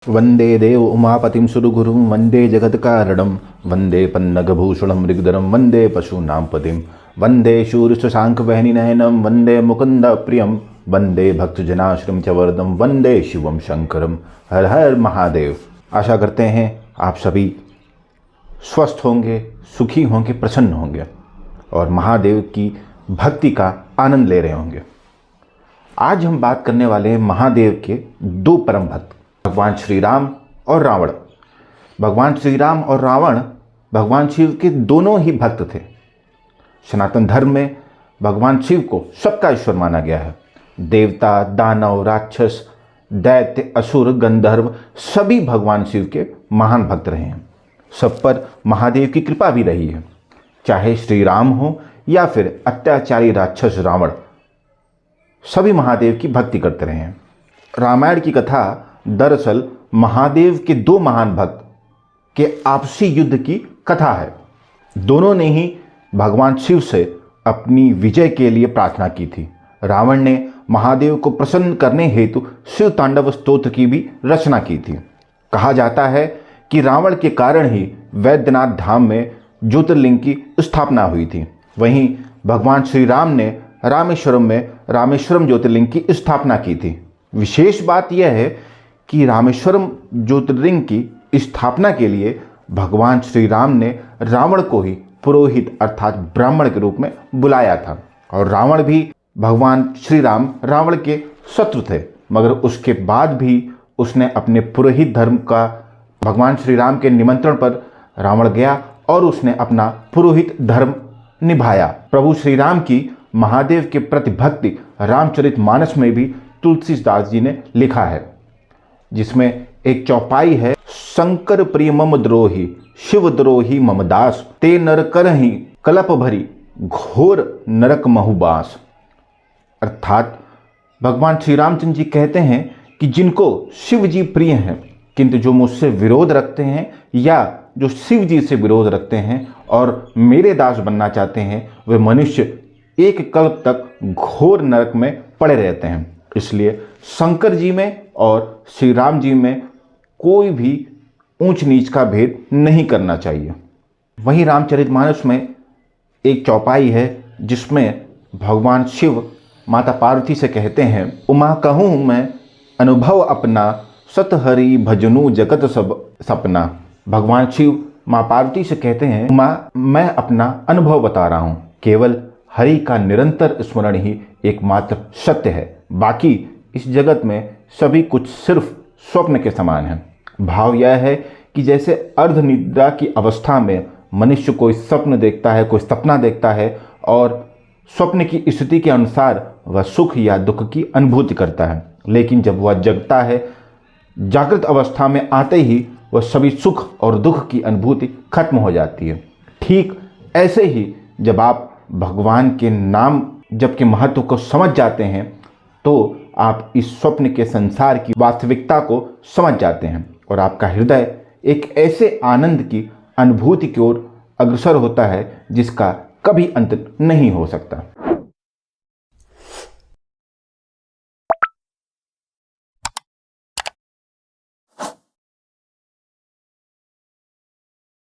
वंदे देव उमापतिं सुरगुरुं वंदे जगत्कारणं वंदे पन्नगभूषणं मृगधरं वंदे पशूनां पतिं वंदे शूरशांखवहनिनयनं वंदे मुकुन्दप्रियं वंदे भक्तजनाश्रम च वरदं वंदे शिवं शंकरं। हर हर महादेव। आशा करते हैं आप सभी स्वस्थ होंगे, सुखी होंगे, प्रसन्न होंगे और महादेव की भक्ति का आनंद ले रहे होंगे। आज हम बात करने वाले हैं महादेव के दो परम भक्त, भगवान श्री राम और रावण। भगवान श्री राम और रावण भगवान शिव के दोनों ही भक्त थे। सनातन धर्म में भगवान शिव को सबका ईश्वर माना गया है। देवता, दानव, राक्षस, दैत्य, असुर, गंधर्व सभी भगवान शिव के महान भक्त रहे हैं। सब पर महादेव की कृपा भी रही है, चाहे श्री राम हो या फिर अत्याचारी राक्षस रावण, सभी महादेव की भक्ति करते रहे हैं। रामायण की कथा दरअसल महादेव के दो महान भक्त के आपसी युद्ध की कथा है। दोनों ने ही भगवान शिव से अपनी विजय के लिए प्रार्थना की थी। रावण ने महादेव को प्रसन्न करने हेतु शिव तांडव स्तोत्र की भी रचना की थी। कहा जाता है कि रावण के कारण ही वैद्यनाथ धाम में ज्योतिर्लिंग की स्थापना हुई थी। वहीं भगवान श्री राम ने रामेश्वरम में रामेश्वरम ज्योतिर्लिंग की स्थापना की थी। विशेष बात यह है कि रामेश्वरम ज्योतिर्लिंग की स्थापना के लिए भगवान श्री राम ने रावण को ही पुरोहित अर्थात ब्राह्मण के रूप में बुलाया था। और रावण भी भगवान श्री राम रावण के शत्रु थे, मगर उसके बाद भी उसने अपने पुरोहित धर्म का भगवान श्री राम के निमंत्रण पर रावण गया और उसने अपना पुरोहित धर्म निभाया। प्रभु श्री राम की महादेव के प्रति भक्ति रामचरितमानस में भी तुलसीदास जी ने लिखा है, जिसमें एक चौपाई है, शंकर प्रिय मम द्रोही शिव द्रोही मम दास ते नर करहि कलप भरी घोर नरक महुबास। अर्थात भगवान श्री रामचंद्र जी कहते हैं कि जिनको शिव जी प्रिय हैं किंतु जो मुझसे विरोध रखते हैं या जो शिव जी से विरोध रखते हैं और मेरे दास बनना चाहते हैं, वे मनुष्य एक कल्प तक घोर नरक में पड़े रहते हैं। इसलिए शंकर जी में और श्री राम जी में कोई भी ऊंच नीच का भेद नहीं करना चाहिए। वहीं रामचरितमानस में एक चौपाई है जिसमें भगवान शिव माता पार्वती से कहते हैं, उमा कहूँ मैं अनुभव अपना सत हरि भजनू जगत सब सपना। भगवान शिव माँ पार्वती से कहते हैं, उमा मैं अपना अनुभव बता रहा हूँ, केवल हरि का निरंतर स्मरण ही एकमात्र सत्य है, बाकी इस जगत में सभी कुछ सिर्फ स्वप्न के समान है। भाव यह है कि जैसे अर्ध निद्रा की अवस्था में मनुष्य कोई स्वप्न देखता है, कोई सपना देखता है और स्वप्न की स्थिति के अनुसार वह सुख या दुख की अनुभूति करता है, लेकिन जब वह जगता है, जागृत अवस्था में आते ही वह सभी सुख और दुख की अनुभूति खत्म हो जाती है। ठीक ऐसे ही जब आप भगवान के नाम जप के महत्व को समझ जाते हैं तो आप इस स्वप्न के संसार की वास्तविकता को समझ जाते हैं और आपका हृदय एक ऐसे आनंद की अनुभूति की ओर अग्रसर होता है जिसका कभी अंत नहीं हो सकता।